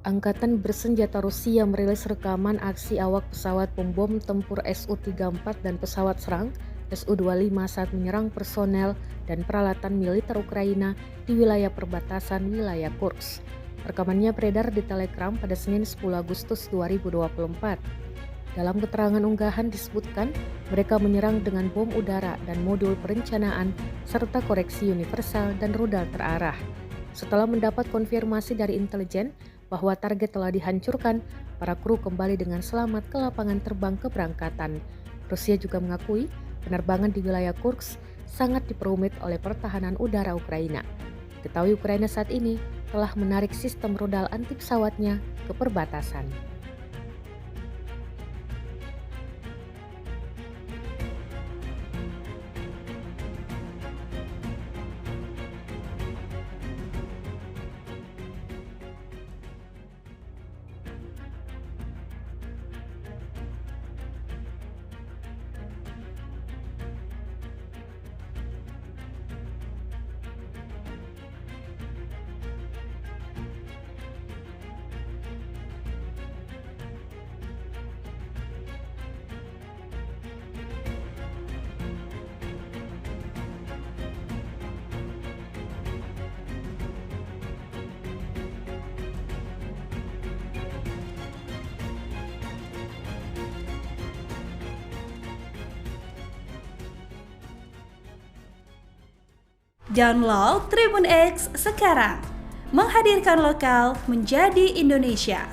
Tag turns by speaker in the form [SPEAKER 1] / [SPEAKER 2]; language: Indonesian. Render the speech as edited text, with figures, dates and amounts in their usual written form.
[SPEAKER 1] Angkatan bersenjata Rusia merilis rekaman aksi awak pesawat pembom tempur Su-34 dan pesawat serang Su-25 saat menyerang personel dan peralatan militer Ukraina di wilayah perbatasan wilayah Kursk. Rekamannya beredar di Telegram pada Senin 10 Agustus 2024. Dalam keterangan unggahan disebutkan, mereka menyerang dengan bom udara dan modul perencanaan serta koreksi universal dan rudal terarah. Setelah mendapat konfirmasi dari intelijen bahwa target telah dihancurkan, para kru kembali dengan selamat ke lapangan terbang keberangkatan. Rusia juga mengakui penerbangan di wilayah Kursk sangat diperumit oleh pertahanan udara Ukraina. Ketahui Ukraina saat ini telah menarik sistem rudal anti pesawatnya ke perbatasan.
[SPEAKER 2] Download Tribun X sekarang, menghadirkan lokal menjadi Indonesia.